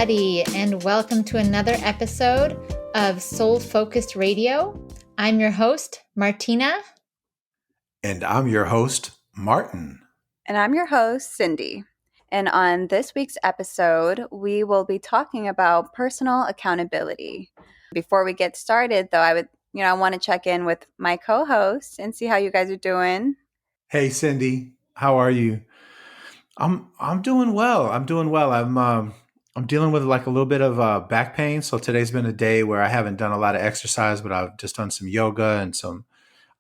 everybody, and welcome to another episode of Soul Focused Radio. I'm your host, Martina. And I'm your host, Martin. And I'm your host, Cindy. And on this week's episode, we will be talking about personal accountability. Before we get started, though, I want to check in with my co-hosts and see how you guys are doing. Hey, Cindy, how are you? I'm doing well. I'm dealing with like a little bit of back pain. So today's been a day where I haven't done a lot of exercise, but I've just done some yoga and some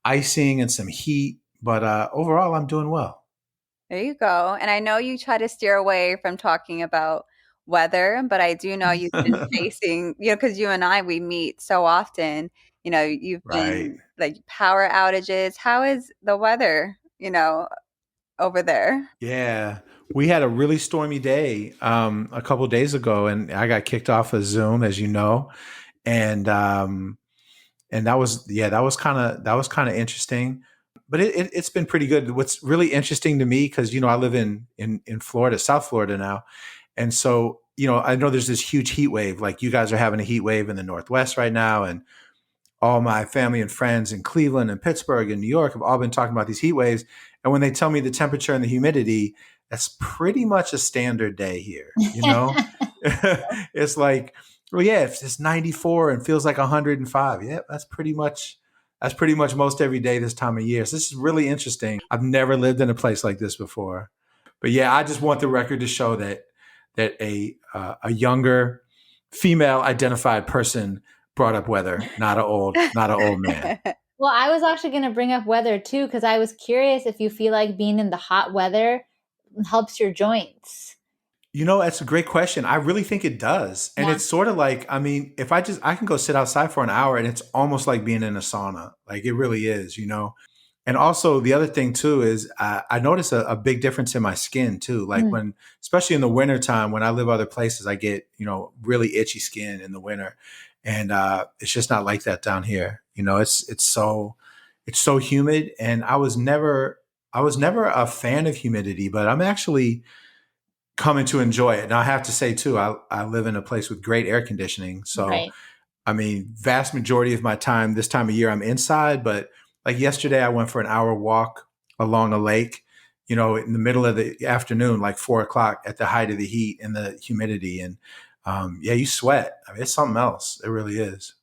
icing and some heat. But overall, I'm doing well. There you go. And I know you try to steer away from talking about weather, but I do know you've been facing, because you and I, we meet so often, you've been like power outages. How is the weather, over there? Yeah, we had a really stormy day a couple of days ago, and I got kicked off of Zoom, as you know, and that was kind of interesting, but it's been pretty good. What's really interesting to me, because I live in Florida, South Florida now, and so I know there's this huge heat wave. Like you guys are having a heat wave in the Northwest right now, and all my family and friends in Cleveland and Pittsburgh and New York have all been talking about these heat waves. And when they tell me the temperature and the humidity, that's pretty much a standard day here. It's like, well, yeah, if it's 94 and feels like 105, yeah, that's pretty much most every day this time of year. So this is really interesting. I've never lived in a place like this before. But yeah, I just want the record to show that a younger female identified person brought up weather, not an old man. Well, I was actually going to bring up weather too, because I was curious if you feel like being in the hot weather helps your joints. That's a great question. I really think it does. And It's sort of like, if I can go sit outside for an hour and it's almost like being in a sauna. Like it really is, And also the other thing too is I notice a big difference in my skin too. Like when, especially in the wintertime, when I live other places, I get, really itchy skin in the winter. And it's just not like that down here. It's so humid, and I was never a fan of humidity, but I'm actually coming to enjoy it. Now I have to say too, I live in a place with great air conditioning, so right. Vast majority of my time this time of year I'm inside. But like yesterday, I went for an hour walk along a lake. In the middle of the afternoon, like 4:00 at the height of the heat and the humidity, and you sweat. It's something else. It really is.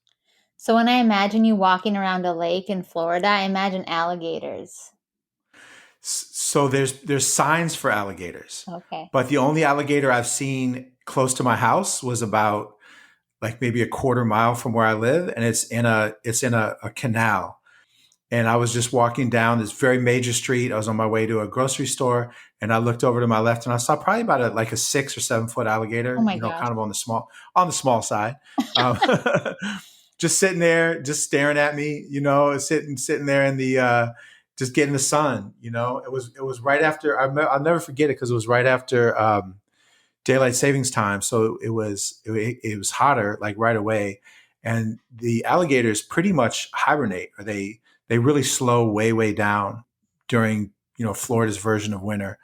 So when I imagine you walking around a lake in Florida, I imagine alligators. So there's signs for alligators. Okay. But the only alligator I've seen close to my house was about like maybe a quarter mile from where I live, and it's in a canal. And I was just walking down this very major street. I was on my way to a grocery store, and I looked over to my left, and I saw probably about a 6 or 7 foot alligator. Oh my gosh. Kind of on the small side, just sitting there, just staring at me. Sitting there in the just getting the sun. It was right after. I'll never forget it because it was right after daylight savings time, so it was hotter like right away, and the alligators pretty much hibernate, or they really slow way down during, Florida's version of winter.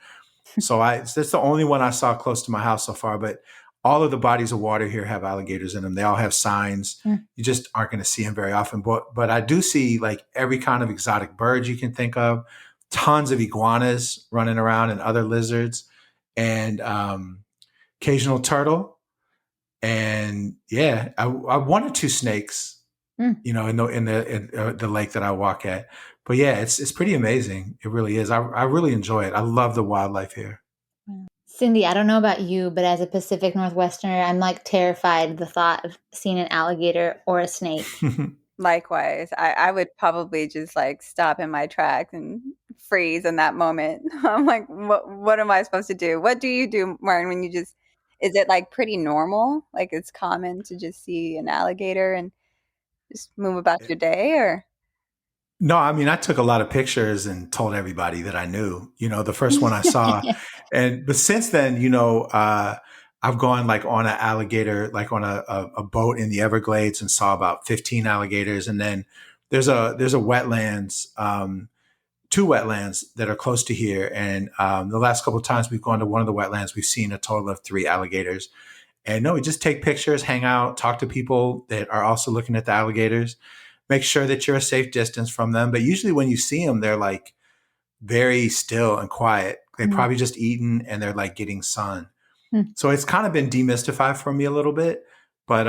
So that's the only one I saw close to my house so far. But all of the bodies of water here have alligators in them. They all have signs. You just aren't going to see them very often. But I do see like every kind of exotic bird you can think of, tons of iguanas running around and other lizards, and occasional turtle. And yeah, I 1 or 2 snakes. In the lake that I walk at. But yeah, it's pretty amazing. It really is. I really enjoy it. I love the wildlife here. Cindy, I don't know about you, but as a Pacific Northwesterner, I'm like terrified of the thought of seeing an alligator or a snake. Likewise, I would probably just like stop in my tracks and freeze in that moment. I'm like, what am I supposed to do? What do you do, Martin, when is it like pretty normal? Like it's common to just see an alligator and just move about your day, or? No, I took a lot of pictures and told everybody that I knew, the first one I saw. But since then, I've gone like on an alligator, like on a boat in the Everglades, and saw about 15 alligators. And then there's a wetlands, 2 wetlands that are close to here. And the last couple of times we've gone to one of the wetlands, we've seen a total of 3 alligators. And no, we just take pictures, hang out, talk to people that are also looking at the alligators, make sure that you're a safe distance from them. But usually when you see them, they're like very still and quiet. They Mm. probably just eaten and they're like getting sun. Hmm. So it's kind of been demystified for me a little bit, but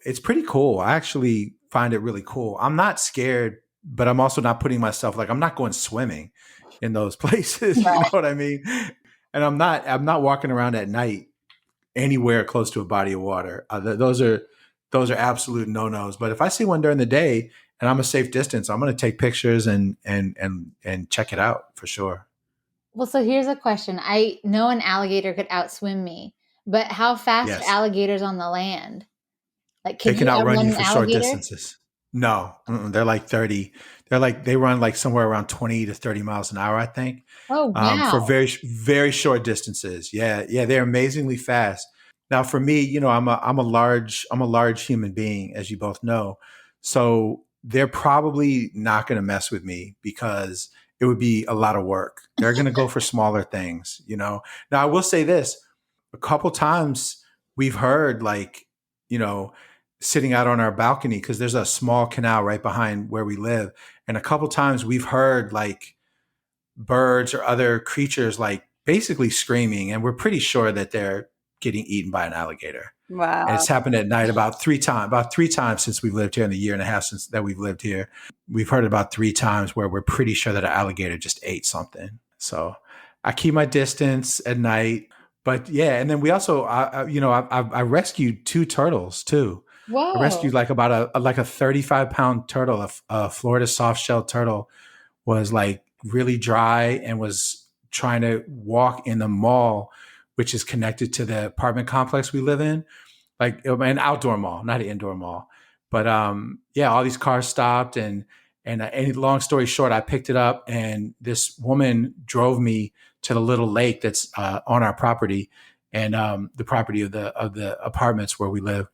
it's pretty cool. I actually find it really cool. I'm not scared, but I'm also not putting myself like I'm not going swimming in those places. You know Right. what I mean? And I'm not walking around at night anywhere close to a body of water. Those are absolute no-nos. But if I see one during the day and I'm a safe distance, I'm going to take pictures and check it out for sure. Well, so here's a question. I know an alligator could outswim me, but how fast are Yes. alligators on the land? Like, They could can you outrun outrun you an for short alligator? distances. No, they're like 30. They run like somewhere around 20 to 30 miles an hour, I think, Oh, for wow. very, very short distances. Yeah. Yeah. They're amazingly fast. Now for me, I'm a large human being, as you both know. So they're probably not going to mess with me because it would be a lot of work. They're going to go for smaller things. Now I will say this, a couple times we've heard like, you know, sitting out on our balcony because there's a small canal right behind where we live. And a couple times we've heard like birds or other creatures like basically screaming, and we're pretty sure that they're getting eaten by an alligator. And Wow. it's happened at night about three times since we've lived here in the year and a half since that we've lived here. We've heard about three times where we're pretty sure that an alligator just ate something. So I keep my distance at night. But yeah, and then we also, I rescued two turtles too. I rescued Whoa. like about a 35-pound turtle, a Florida soft-shelled turtle was like really dry and was trying to walk in the mall, which is connected to the apartment complex we live in, like an outdoor mall, not an indoor mall. But yeah, all these cars stopped, and long story short, I picked it up, and this woman drove me to the little lake that's on our property, and the property of the apartments where we live,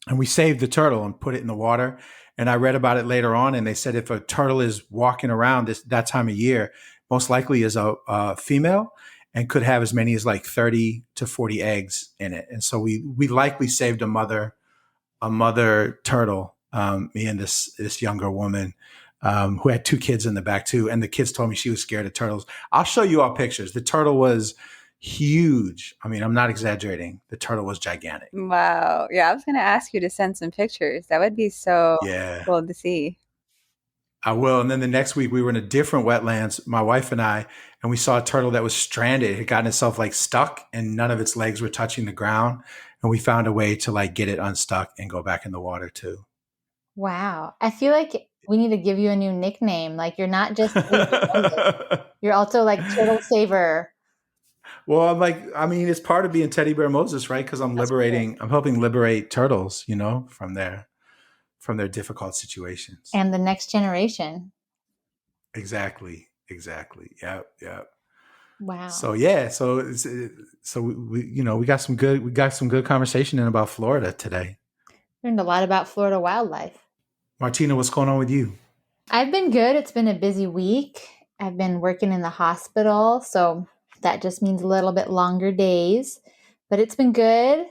and we saved the turtle and put it in the water. And I read about it later on, and they said if a turtle is walking around that time of year, most likely is a female and could have as many as like 30 to 40 eggs in it. And so we likely saved a mother turtle, me and this younger woman, who had two kids in the back too. And the kids told me she was scared of turtles. I'll show you all pictures. The turtle was huge. I mean, I'm not exaggerating. The turtle was gigantic. Wow. Yeah, I was going to ask you to send some pictures. That would be so Yeah. cool to see. I will. And then the next week we were in a different wetlands, my wife and I, and we saw a turtle that was stranded. It had gotten itself like stuck and none of its legs were touching the ground. And we found a way to like get it unstuck and go back in the water too. Wow. I feel like we need to give you a new nickname. Like, you're not just Teddy Bear Moses. You're also like Turtle Saver. Well, it's part of being Teddy Bear Moses, right? Because That's true. I'm helping liberate turtles, from their difficult situations. And the next generation. Exactly. Exactly. Yep. Yep. Wow. So yeah, we got some good conversation in about Florida today. Learned a lot about Florida wildlife. Martina, what's going on with you? I've been good. It's been a busy week. I've been working in the hospital, so that just means a little bit longer days. But it's been good,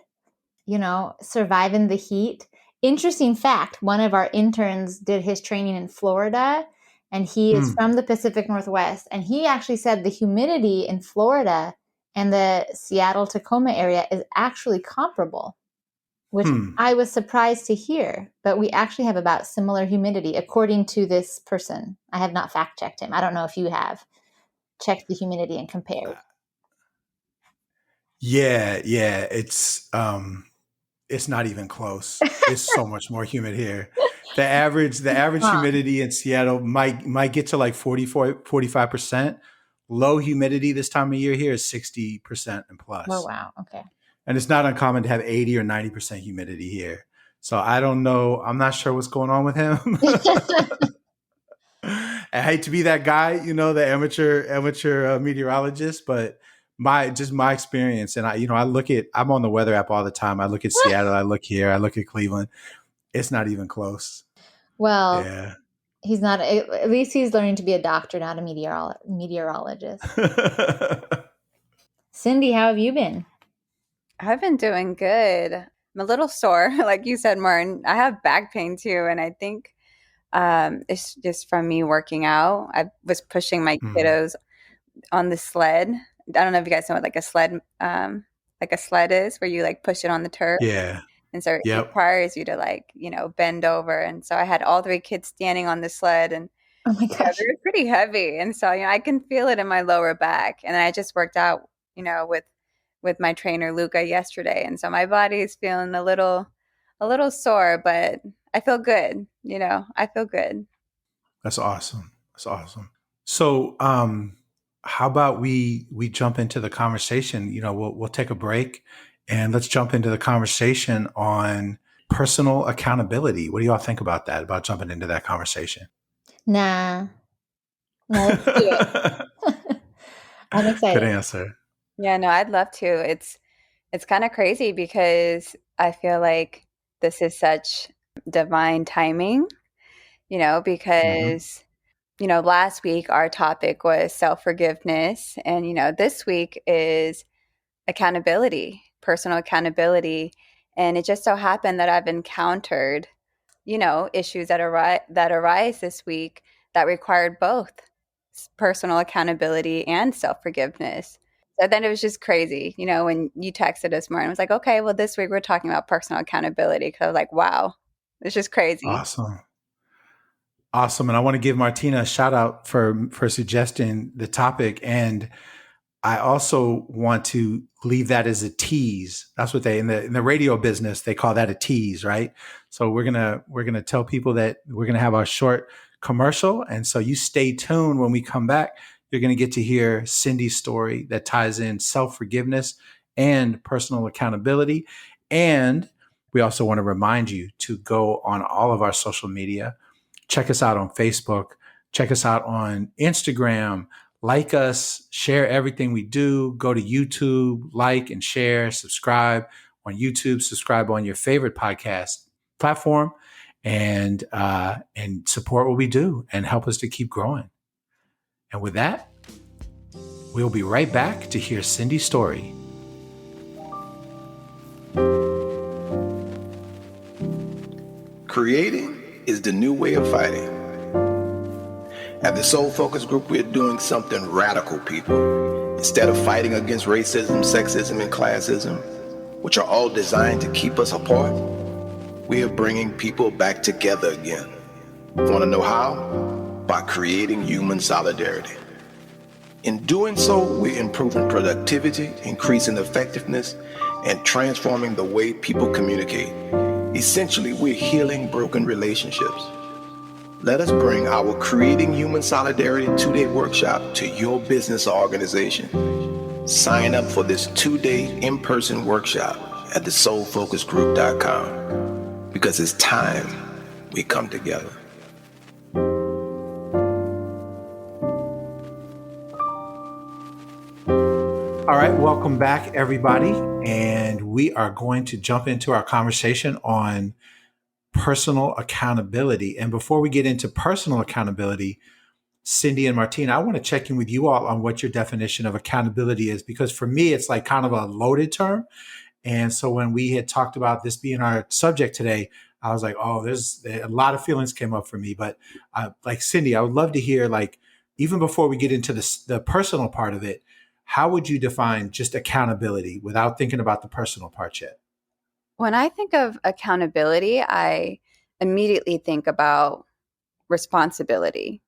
surviving the heat. Interesting fact, one of our interns did his training in Florida, and he is Hmm. from the Pacific Northwest. And he actually said the humidity in Florida and the Seattle Tacoma area is actually comparable, which Hmm. I was surprised to hear. But we actually have about similar humidity, according to this person. I have not fact checked him. I don't know if you have checked the humidity and compared. Yeah, yeah. It's not even close. It's so much more humid here. The average Huh. humidity in Seattle might get to like 44, 45%. Low humidity this time of year here is 60% and Oh, plus. wow. Okay. And it's not uncommon to have 80 or 90% humidity here. So I don't know. I'm not sure what's going on with him. I hate to be that guy, the amateur meteorologist, but my experience, and I'm on the weather app all the time. I look at Seattle, I look here, I look at Cleveland. It's not even close. Well, Yeah. he's not, at least he's learning to be a doctor, not a meteorologist. Cindy, how have you been? I've been doing good. I'm a little sore, like you said, Martin. I have back pain too, and I think it's just from me working out. I was pushing my Mm. kiddos on the sled. I don't know if you guys know what like a sled is, where you like push it on the turf. Yeah. And so it Yep. requires you to like, bend over. And so I had all three kids standing on the sled and Oh my they gosh. were pretty heavy. And so, I can feel it in my lower back. And I just worked out, with my trainer Luca yesterday. And so my body is feeling a little sore, but I feel good. I feel good. That's awesome. That's awesome. So, how about we jump into the conversation? We'll take a break and let's jump into the conversation on personal accountability. What do y'all think about that? About jumping into that conversation? Nah, no, let's do it. I'm Good excited. answer. Yeah, no, I'd love to. It's kind of crazy because I feel like this is such divine timing, Hmm. because last week our topic was self-forgiveness, and this week is accountability, personal accountability. And it just so happened that I've encountered, issues that arise this week that required both personal accountability and self-forgiveness. So then it was just crazy, when you texted us more and was like, okay, well, this week we're talking about personal accountability. Cause I was like, wow, it's just crazy. Awesome. Awesome. And I want to give Martina a shout out for suggesting the topic. And I also want to leave that as a tease. That's what they in the radio business they call that a tease, right? So we're gonna tell people that we're gonna have our short commercial, and so you stay tuned when we come back. You're gonna get to hear Cindy's story that ties in self forgiveness and personal accountability. And we also want to remind you to go on all of our social media. Check us out on Facebook. Check us out on Instagram. Like us, share everything we do. Go to YouTube, like and share, subscribe on YouTube, subscribe on your favorite podcast platform, and support what we do and help us to keep growing. And with that, we'll be right back to hear Cindy's story. Creating is the new way of fighting. At the Soul Focus Group, we're doing something radical, people. Instead of fighting against racism, sexism, and classism, which are all designed to keep us apart, we are bringing people back together again. Want to know how? By creating human solidarity. In doing so, we're improving productivity, increasing effectiveness, and transforming the way people communicate. Essentially, we're healing broken relationships. Let us bring our Creating Human Solidarity 2-day workshop to your business or organization. Sign up for this 2-day in-person workshop at thesoulfocusgroup.com, because it's time we come together. All right, welcome back, everybody. And we are going to jump into our conversation on personal accountability. And before we get into personal accountability, Cindy and Martina, I want to check in with you all on what your definition of accountability is, because for me, it's like kind of a loaded term. And so when we had talked about this being our subject today, I was like, oh, there's a lot of feelings came up for me. But like Cindy, I would love to hear, like, even before we get into the personal part of it, how would you define just accountability without thinking about the personal part yet? When I think of accountability, I immediately think about responsibility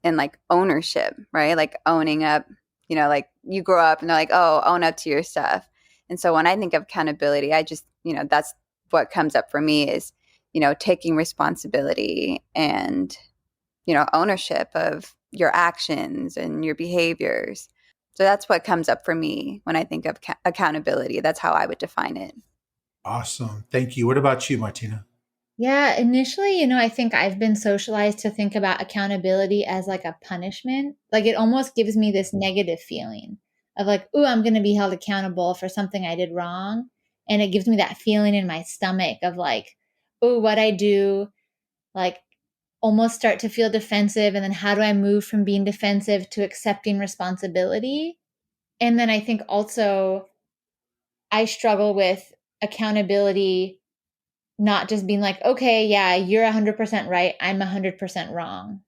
and like ownership, right? Like owning up, like you grow up and they're like, oh, own up to your stuff. And so when I think of accountability, I just, that's what comes up for me is, taking responsibility and, ownership of your actions and your behaviors. So that's what comes up for me when I think of accountability. That's how I would define it. Awesome. Thank you. What about you, Martina? Yeah, initially, I think I've been socialized to think about accountability as like a punishment. Like it almost gives me this negative feeling of like, "Ooh, I'm going to be held accountable for something I did wrong." And it gives me that feeling in my stomach of like, "Ooh, what I do, like almost start to feel defensive, and then how do I move from being defensive to accepting responsibility?" And then I think also I struggle with accountability, not just being like, okay, yeah, you're 100% right. I'm 100% wrong.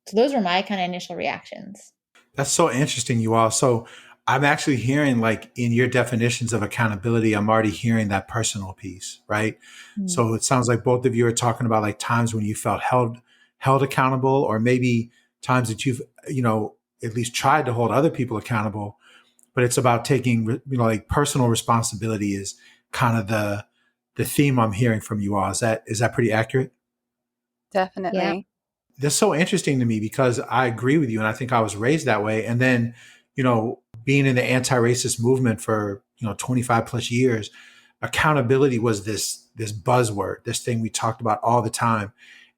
So those were my kind of initial reactions. That's so interesting, you all. So I'm actually hearing, like, in your definitions of accountability, I'm already hearing that personal piece, right? Mm. So it sounds like both of you are talking about like times when you felt held accountable, or maybe times that you've, at least tried to hold other people accountable. But it's about taking, like personal responsibility is kind of the theme I'm hearing from you all. Is that pretty accurate? Yeah. Definitely. That's so interesting to me because I agree with you, and I think I was raised that way. And then, being in the anti-racist movement for 25 plus years, accountability was this buzzword, this thing we talked about all the time.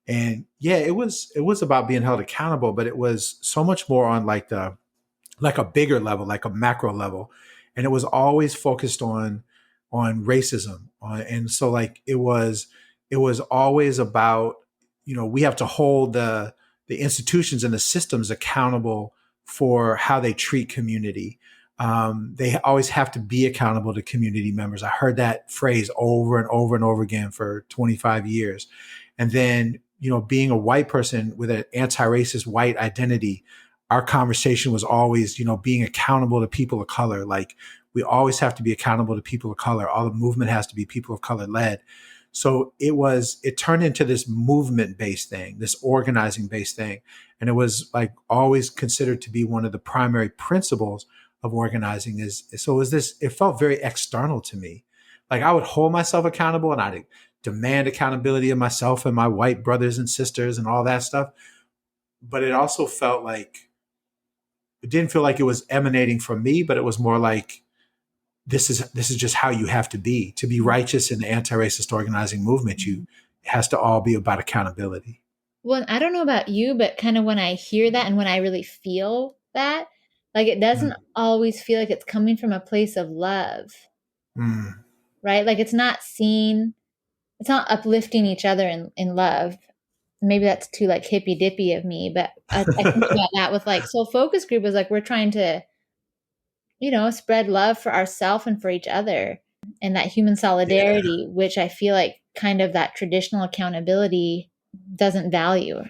And yeah, it was about being held accountable, but it was so much more on like a bigger level, like a macro level, and it was always focused on racism. And so like it was always about, we have to hold the institutions and the systems accountable for how they treat community. They always have to be accountable to community members. I heard that phrase over and over and over again for 25 years. And then, being a white person with an anti-racist white identity, our conversation was always, being accountable to people of color. Like, we always have to be accountable to people of color. All the movement has to be people of color led. So it turned into this movement based thing, this organizing based thing. And it was like always considered to be one of the primary principles of organizing it felt very external to me. Like, I would hold myself accountable and I'd demand accountability of myself and my white brothers and sisters and all that stuff. But it also felt like, it didn't feel like it was emanating from me, but it was more like, this is just how you have to be righteous in the anti-racist organizing movement. It has to all be about accountability. Well, I don't know about you, but kind of when I hear that and when I really feel that, like it doesn't Mm. always feel like it's coming from a place of love, Mm. right? Like it's not uplifting each other in love. Maybe that's too like hippy dippy of me, but I think about that with like soul focus group is like we're trying to, spread love for ourselves and for each other and that human Yeah. solidarity, which I feel like kind of that traditional accountability doesn't value.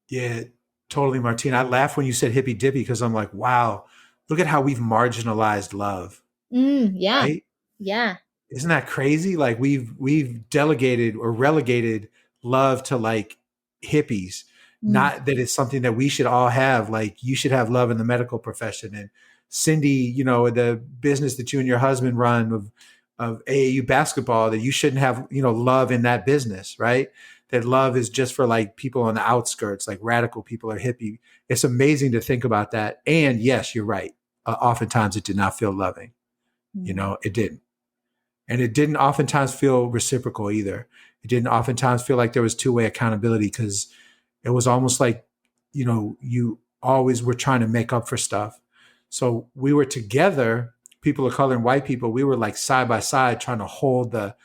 Yeah, totally, Martina. I laugh when you said hippy dippy because I'm like, wow, look at how we've marginalized love, Yeah. right? Yeah. Isn't that crazy? Like, we've delegated or relegated love to like hippies. Mm. Not that it's something that we should all have. Like, you should have love in the medical profession. And Cindy, the business that you and your husband run of AAU basketball, that you shouldn't have, love in that business, right? That love is just for like people on the outskirts, like radical people or hippie. It's amazing to think about that. And yes, you're right. Oftentimes it did not feel loving. Mm. It didn't. And it didn't oftentimes feel reciprocal either. It didn't oftentimes feel like there was two-way accountability, because it was almost like, you always were trying to make up for stuff. So we were together, people of color and white people, we were like side by side trying to hold the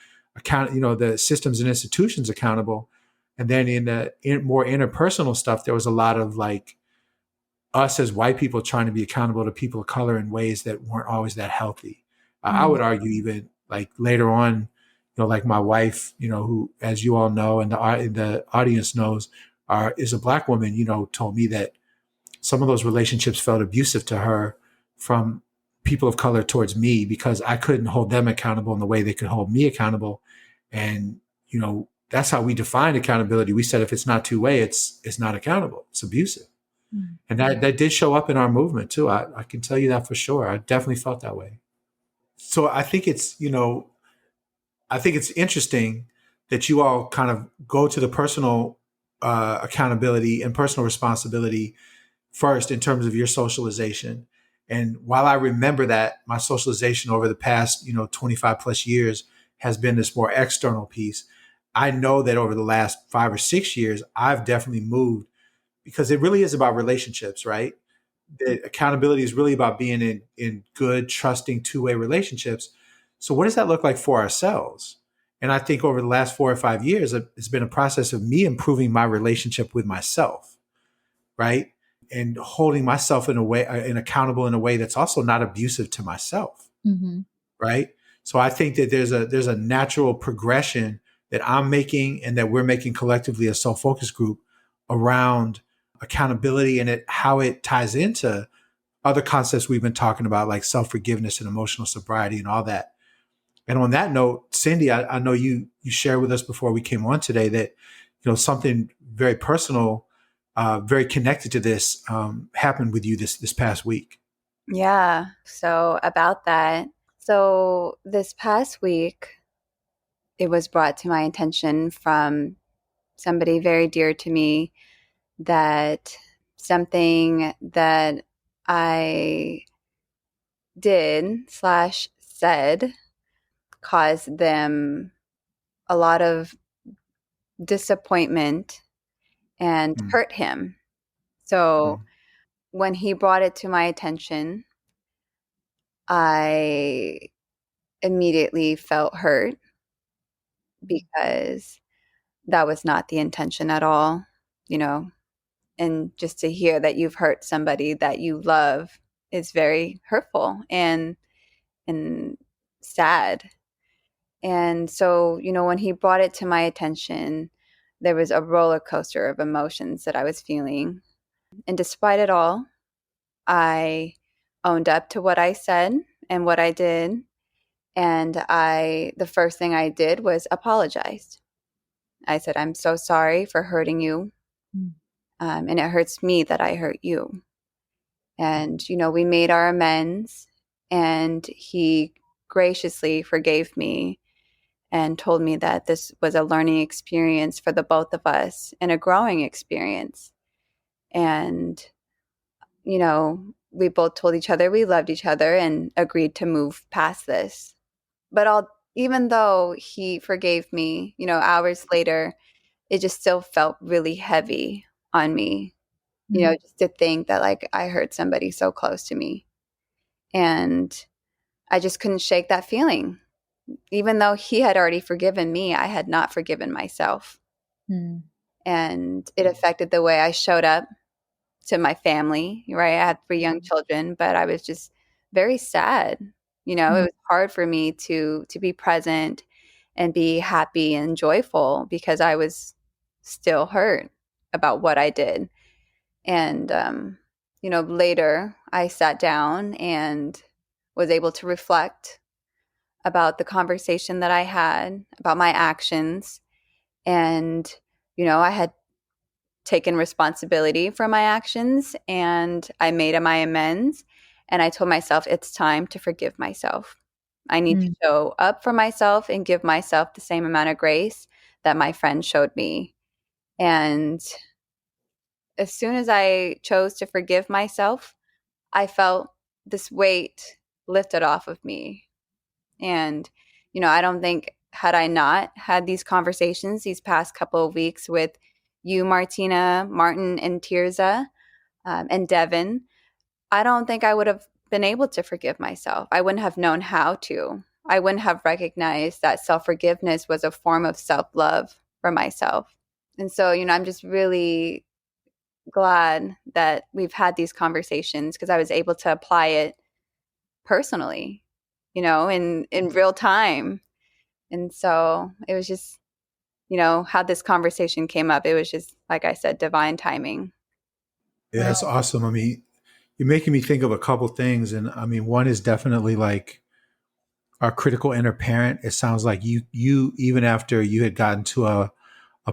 systems and institutions accountable. And then in the more interpersonal stuff, there was a lot of like us as white people trying to be accountable to people of color in ways that weren't always that healthy. I Mm. would argue even like later on, like my wife, who, as you all know, and the audience knows, is a Black woman, told me that some of those relationships felt abusive to her from people of color towards me, because I couldn't hold them accountable in the way they could hold me accountable. And, that's how we defined accountability. We said, if it's not two-way, it's not accountable. It's abusive. Mm. And that did show up in our movement too. I can tell you that for sure. I definitely felt that way. So I think it's interesting that you all kind of go to the personal accountability and personal responsibility first in terms of your socialization. And while I remember that my socialization over the past, 25 plus years has been this more external piece, I know that over the last 5 or 6 years, I've definitely moved, because it really is about relationships, right? The accountability is really about being in good, trusting, two-way relationships. So what does that look like for ourselves? And I think over the last 4 or 5 years, it's been a process of me improving my relationship with myself, right? And holding myself in a way, and accountable in a way that's also not abusive to myself, Mhm. right? So I think that there's a natural progression that I'm making and that we're making collectively as Soul Focus Group around accountability and how it ties into other concepts we've been talking about, like self-forgiveness and emotional sobriety and all that. And on that note, Cindy, I know you shared with us before we came on today that, something very personal, very connected to this, happened with you this past week. Yeah. So about that. So this past week, it was brought to my attention from somebody very dear to me that something that I did/said caused them a lot of disappointment and Mm, hurt him. So mm, when he brought it to my attention, I immediately felt hurt because that was not the intention at all, you know. And just to hear that you've hurt somebody that you love is very hurtful and sad. And so, when he brought it to my attention, there was a roller coaster of emotions that I was feeling. And despite it all, I owned up to what I said and what I did. And the first thing I did was apologize. I said, I'm so sorry for hurting you. Mm. And it hurts me that I hurt you. And, we made our amends, and he graciously forgave me and told me that this was a learning experience for the both of us and a growing experience. And, we both told each other we loved each other and agreed to move past this. But even though he forgave me, hours later, it just still felt really heavy on me, just to think that like I hurt somebody so close to me. And I just couldn't shake that feeling. Even though he had already forgiven me, I had not forgiven myself. Mm. And it affected the way I showed up to my family, right? I had 3 young children, but I was just very sad. It was hard for me to be present and be happy and joyful because I was still hurt about what I did. And later I sat down and was able to reflect about the conversation that I had, about my actions. And, I had taken responsibility for my actions and I made my amends. And I told myself it's time to forgive myself. I need to show up for myself and give myself the same amount of grace that my friend showed me. And as soon as I chose to forgive myself, I felt this weight lifted off of me. And, I don't think had I not had these conversations these past couple of weeks with you, Martina, Martin, and Tirza, and Devin, I don't think I would have been able to forgive myself. I wouldn't have known how to. I wouldn't have recognized that self-forgiveness was a form of self-love for myself. And so, I'm just really glad that we've had these conversations because I was able to apply it personally, in real time. And so it was just, how this conversation came up. It was just, like I said, divine timing. Yeah, that's awesome. I mean, you're making me think of a couple things, and I mean, one is definitely like our critical inner parent. It sounds like you even after you had gotten to a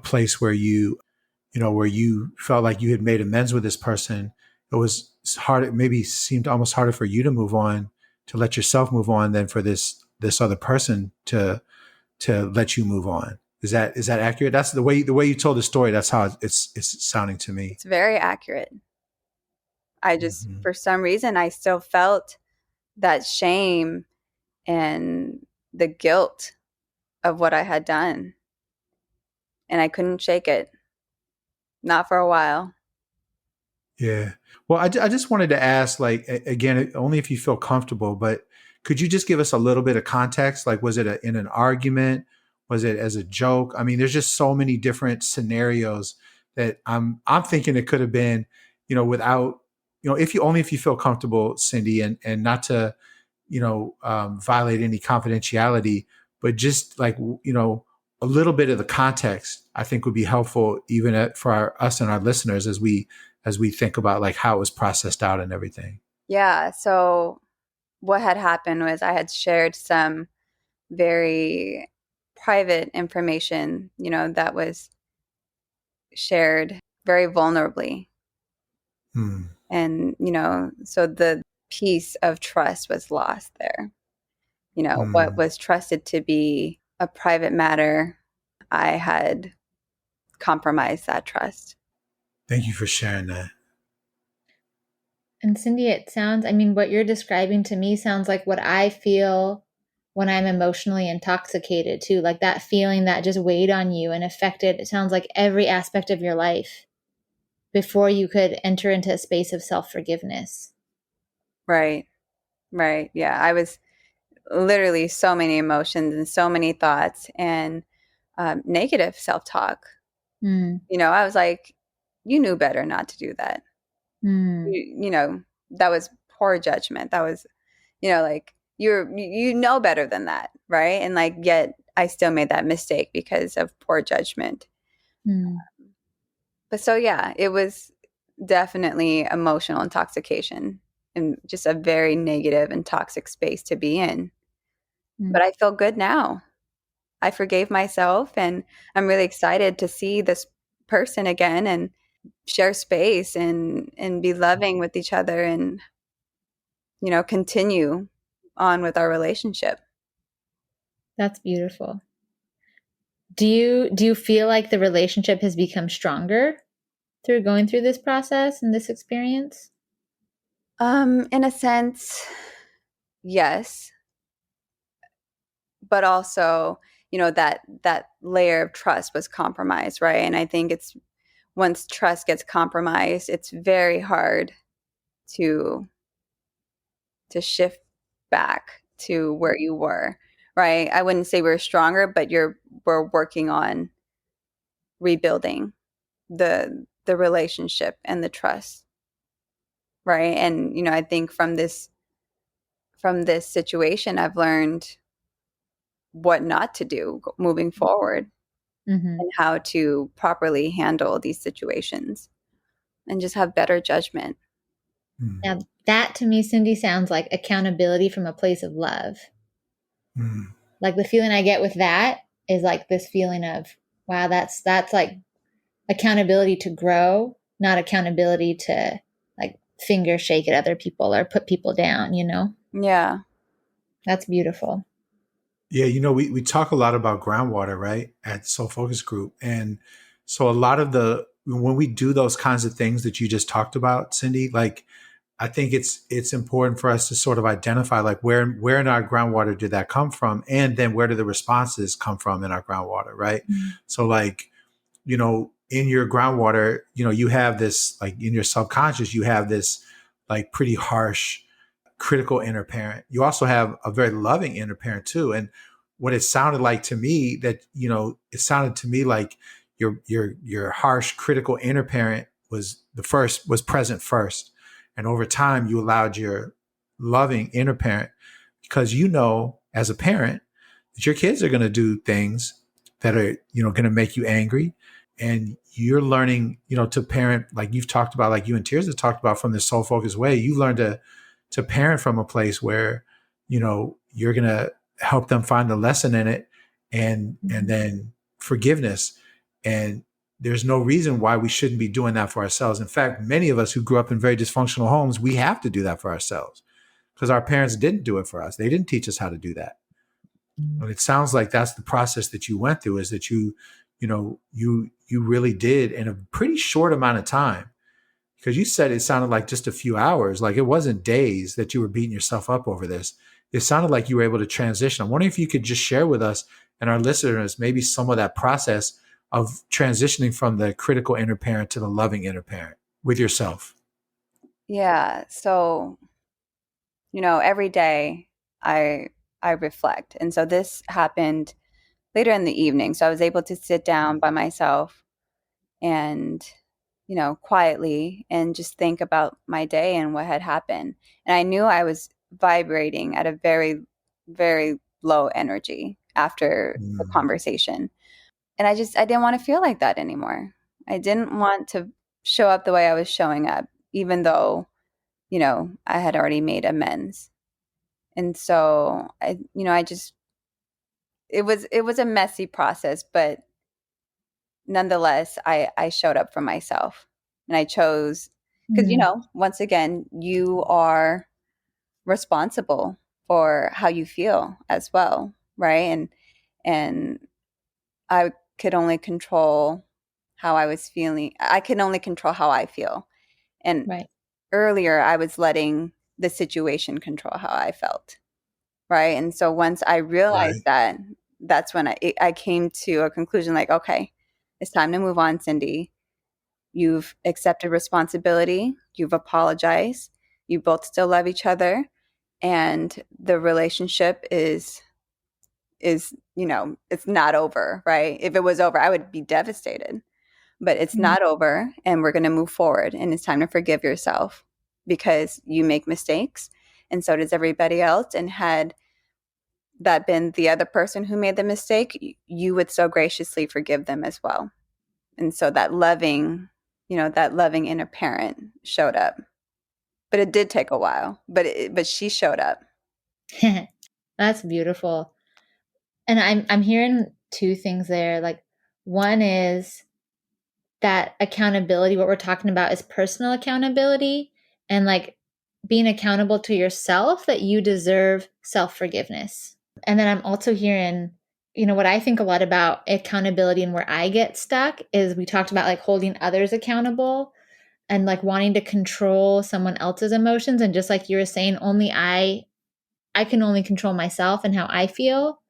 place where where you felt like you had made amends with this person, it was hard. It maybe seemed almost harder for you to move on, to let yourself move on, than for this other person to let you move on. Is that accurate? That's the way you told the story. That's how it's sounding to me. It's very accurate. I just, Mm-hmm. for some reason, I still felt that shame and the guilt of what I had done. And I couldn't shake it. Not for a while. Yeah. Well, I just wanted to ask, like, again, only if you feel comfortable, but could you just give us a little bit of context? Like, was it in an argument? Was it as a joke? I mean, there's just so many different scenarios that I'm thinking it could have been, without, if you feel comfortable, Cindy, and not to violate any confidentiality, but just like, a little bit of the context, I think would be helpful even for us and our listeners as we think about like how it was processed out and everything. Yeah. So what had happened was I had shared some very private information, that was shared very vulnerably. And, so the piece of trust was lost there. What was trusted to be a private matter, I had compromised that trust. Thank you for sharing that. And Cindy, it sounds, what you're describing to me sounds like what I feel when I'm emotionally intoxicated too. Like that feeling that just weighed on you and affected, it sounds like every aspect of your life before you could enter into a space of self-forgiveness. Right. Right. Yeah. I was literally so many emotions and so many thoughts and negative self-talk. I was like, you knew better not to do that. That was poor judgment. That was, like you know better than that. Right. And like, yet I still made that mistake because of poor judgment. But so, yeah, it was definitely emotional intoxication and just a very negative and toxic space to be in. But I feel good now. I forgave myself and I'm really excited to see this person again and share space and be loving with each other and, continue on with our relationship. That's beautiful. Do you feel like the relationship has become stronger through going through this process and this experience? In a sense, yes. But also, that layer of trust was compromised, right? And I think it's once trust gets compromised, it's very hard to shift back to where you were, right? I wouldn't say we're stronger, but we're working on rebuilding the relationship and the trust, right? And I think from this situation, I've learned what not to do moving forward. And how to properly handle these situations and just have better judgment. Now, that to me, Cindy, sounds like accountability from a place of love. Like the feeling I get with that is like this feeling of, wow, that's like accountability to grow, not accountability to like finger shake at other people or put people down, Yeah. That's beautiful. Yeah, we talk a lot about groundwater, right, at Soul Focus Group. And so a lot of when we do those kinds of things that you just talked about, Cindy, like I think it's important for us to sort of identify like where in our groundwater did that come from? And then where do the responses come from in our groundwater, right? So like, in your groundwater, you have this, like in your subconscious, you have this like pretty harsh critical inner parent. You also have a very loving inner parent too. And what it sounded like to me it sounded to me like your harsh critical inner parent was present first. And over time you allowed your loving inner parent, because as a parent that your kids are going to do things that are, going to make you angry. And you're learning, to parent, like you've talked about, like you and Tears have talked about from this soul focused way. You learn to parent from a place where, you're going to help them find the lesson in it and then forgiveness. And there's no reason why we shouldn't be doing that for ourselves. In fact, many of us who grew up in very dysfunctional homes, we have to do that for ourselves because our parents didn't do it for us. They didn't teach us how to do that. But it sounds like that's the process that you went through, is that you really did in a pretty short amount of time. Because you said it sounded like just a few hours, like it wasn't days that you were beating yourself up over this. It sounded like you were able to transition. I'm wondering if you could just share with us and our listeners maybe some of that process of transitioning from the critical inner parent to the loving inner parent with yourself. Yeah. So, every day I reflect. And so this happened later in the evening. So I was able to sit down by myself and quietly and just think about my day and what had happened. And I knew I was vibrating at a very, very low energy after the conversation. And I didn't want to feel like that anymore. I didn't want to show up the way I was showing up, even though, I had already made amends. And so it was a messy process, but nonetheless, I showed up for myself, and I chose, because, once again, you are responsible for how you feel as well, right? And I could only control how I was feeling. I can only control how I feel. And Right. earlier, I was letting the situation control how I felt, right? And so once I realized that, that's when I came to a conclusion, like, okay, it's time to move on, Cindy. You've accepted responsibility. You've apologized. You both still love each other, and the relationship is it's not over, right? If it was over, I would be devastated. But it's not over, and we're going to move forward, and it's time to forgive yourself, because you make mistakes, and so does everybody else. And had that been the other person who made the mistake, you would so graciously forgive them as well. And so that loving inner parent showed up. But it did take a while, but she showed up. That's beautiful. And I'm hearing two things there. Like, one is that accountability, what we're talking about is personal accountability, and like being accountable to yourself, that you deserve self-forgiveness. And then I'm also hearing, what I think a lot about accountability and where I get stuck is, we talked about like holding others accountable and like wanting to control someone else's emotions. And just like you were saying, only I can only control myself and how I feel.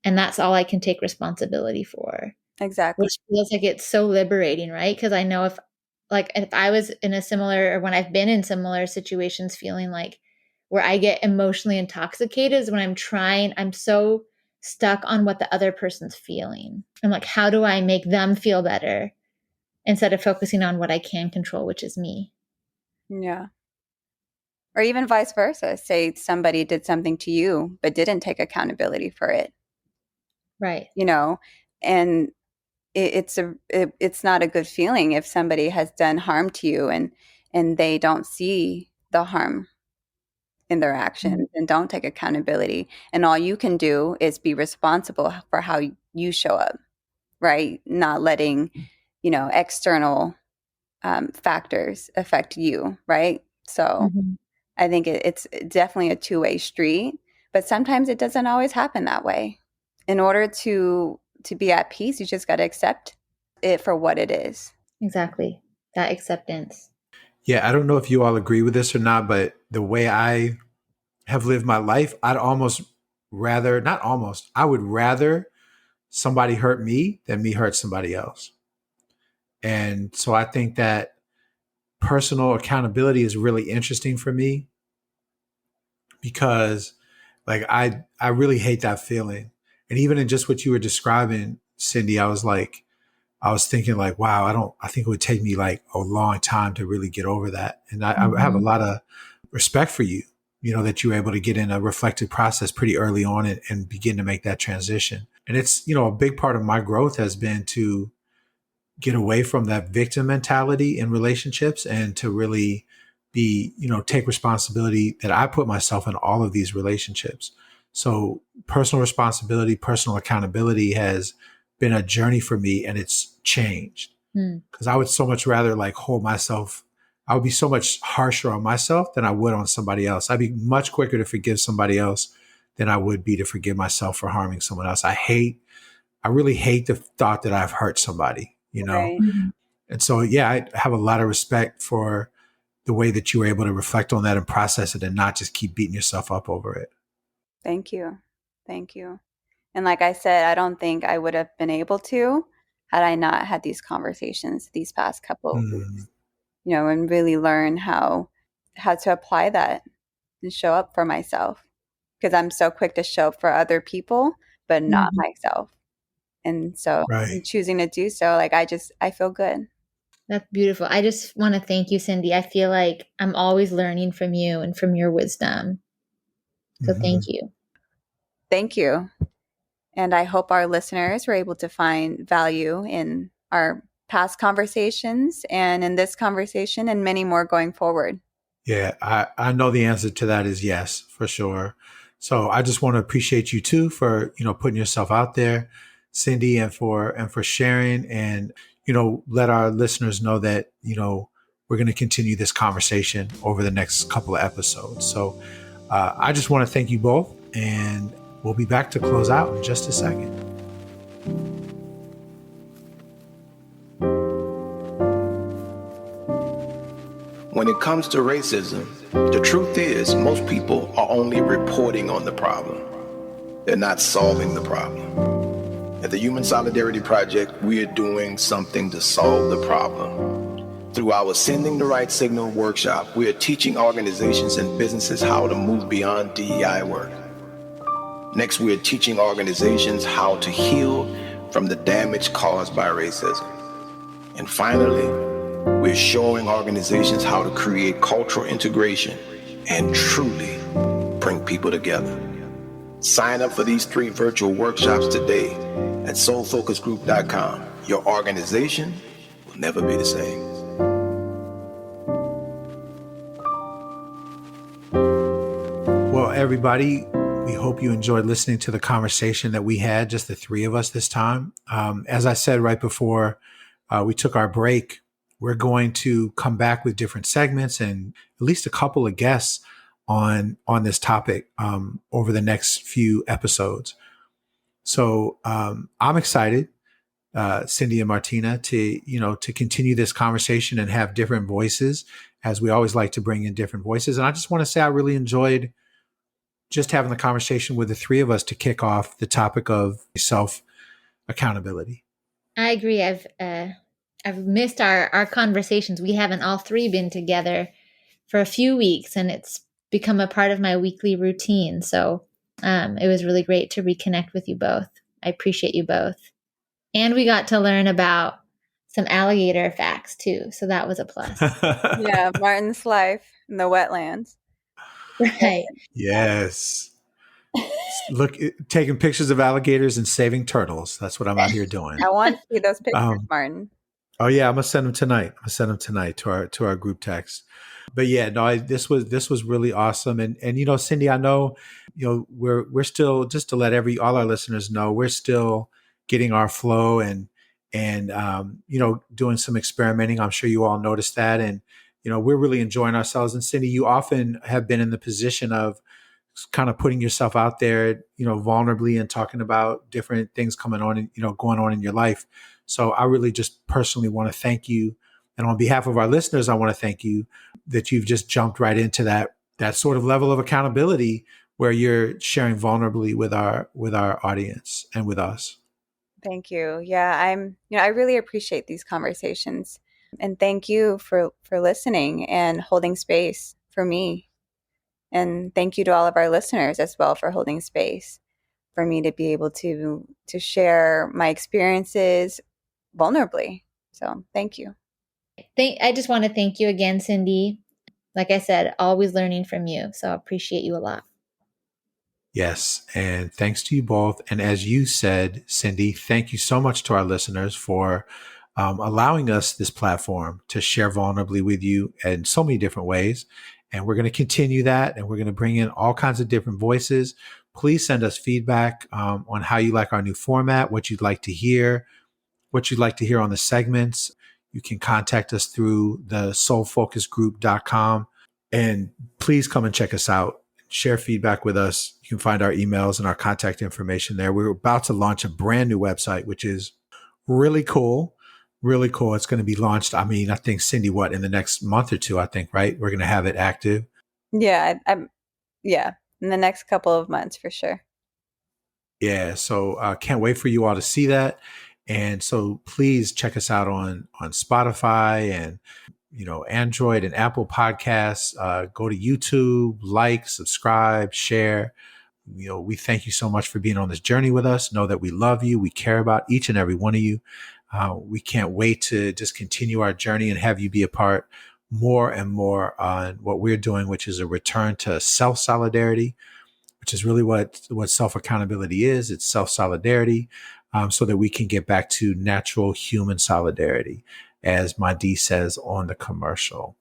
And that's all I can take responsibility for. Exactly. Which feels like it's so liberating, right? Because I know if I was in a similar, or when I've been in similar situations, feeling like where I get emotionally intoxicated is when I'm so stuck on what the other person's feeling. I'm like, how do I make them feel better, instead of focusing on what I can control, which is me. Yeah. Or even vice versa. Say somebody did something to you, but didn't take accountability for it. Right. And it's not a good feeling if somebody has done harm to you, and they don't see the harm in their actions and don't take accountability. And all you can do is be responsible for how you show up, right? Not letting, external factors affect you, right? So I think it's definitely a two-way street, but sometimes it doesn't always happen that way. In order to be at peace, you just got to accept it for what it is. Exactly. That acceptance. Yeah, I don't know if you all agree with this or not, but the way I have lived my life, I would rather somebody hurt me than me hurt somebody else. And so I think that personal accountability is really interesting for me, because like I really hate that feeling. And even in just what you were describing, Cindy, I was thinking like, wow, I think it would take me like a long time to really get over that. And I have a lot of respect for you, that you were able to get in a reflective process pretty early on, and begin to make that transition. And it's, a big part of my growth has been to get away from that victim mentality in relationships, and to really take responsibility that I put myself in all of these relationships. So personal responsibility, personal accountability has been a journey for me, and it's changed, because I would so much rather like hold myself. I would be so much harsher on myself than I would on somebody else. I'd be much quicker to forgive somebody else than I would be to forgive myself for harming someone else. I really hate the thought that I've hurt somebody, Right. And so, yeah, I have a lot of respect for the way that you were able to reflect on that and process it, and not just keep beating yourself up over it. Thank you. Thank you. And like I said, I don't think I would have been able to had I not had these conversations these past couple of weeks, and really learn how to apply that and show up for myself. Because I'm so quick to show up for other people, but not myself. And so Right. choosing to do so, like I feel good. That's beautiful. I just want to thank you, Cindy. I feel like I'm always learning from you and from your wisdom. So thank you. Thank you. And I hope our listeners were able to find value in our past conversations and in this conversation and many more going forward. Yeah, I know the answer to that is yes, for sure. So I just want to appreciate you too for, putting yourself out there, Cindy, and for sharing, and, let our listeners know that, we're going to continue this conversation over the next couple of episodes. So I just want to thank you both, and we'll be back to close out in just a second. When it comes to racism, the truth is most people are only reporting on the problem. They're not solving the problem. At the Human Solidarity Project, we are doing something to solve the problem. Through our Sending the Right Signal workshop, we are teaching organizations and businesses how to move beyond DEI work. Next, we are teaching organizations how to heal from the damage caused by racism. And finally, we're showing organizations how to create cultural integration and truly bring people together. Sign up for these 3 virtual workshops today at soulfocusgroup.com. Your organization will never be the same. Well, everybody, we hope you enjoyed listening to the conversation that we had, just the 3 of us this time. As I said right before we took our break, we're going to come back with different segments and at least a couple of guests on this topic over the next few episodes. So I'm excited, Cindy and Martina, to continue this conversation and have different voices, as we always like to bring in different voices. And I just want to say I really enjoyed just having the conversation with the 3 of us to kick off the topic of self accountability. I agree. I've missed our conversations. We haven't all 3 been together for a few weeks, and it's become a part of my weekly routine. So it was really great to reconnect with you both. I appreciate you both. And we got to learn about some alligator facts too. So that was a plus. Yeah, Martin's life in the wetlands. Right. Yes. Look, taking pictures of alligators and saving turtles. That's what I'm out here doing. I want to see those pictures, Martin. Oh yeah, I'm gonna send them tonight to our group text. But yeah, no, this was really awesome. And Cindy, I know, we're still, just to let all our listeners know, we're still getting our flow and doing some experimenting. I'm sure you all noticed that, and we're really enjoying ourselves. And Cindy, you often have been in the position of kind of putting yourself out there, vulnerably, and talking about different things going on in your life. So I really just personally want to thank you. And on behalf of our listeners, I want to thank you that you've just jumped right into that sort of level of accountability where you're sharing vulnerably with our audience and with us. Thank you. Yeah, I really appreciate these conversations, and thank you for listening and holding space for me. And thank you to all of our listeners as well for holding space for me to be able to share my experiences vulnerably. So thank you. I just want to thank you again, Cindy. Like I said, always learning from you. So I appreciate you a lot. Yes. And thanks to you both. And as you said, Cindy, thank you so much to our listeners for allowing us this platform to share vulnerably with you in so many different ways. And we're going to continue that, and we're going to bring in all kinds of different voices. Please send us feedback on how you like our new format, what you'd like to hear on the segments. You can contact us through the soulfocusgroup.com, and please come and check us out. Share feedback with us. You can find our emails and our contact information there. We're about to launch a brand new website, which is really cool. Really cool. It's going to be launched. I think, Cindy, in the next month or 2, I think, right? We're going to have it active. Yeah, in the next couple of months for sure. Yeah. So can't wait for you all to see that. And so please check us out on Spotify and, Android and Apple Podcasts. Go to YouTube, like, subscribe, share. We thank you so much for being on this journey with us. Know that we love you. We care about each and every one of you. We can't wait to just continue our journey and have you be a part more and more on what we're doing, which is a return to self-solidarity, which is really what self-accountability is. It's self-solidarity, so that we can get back to natural human solidarity, as my D says on the commercial.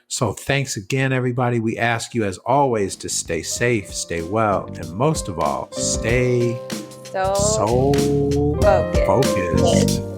So thanks again, everybody. We ask you, as always, to stay safe, stay well, and most of all, stay so focused.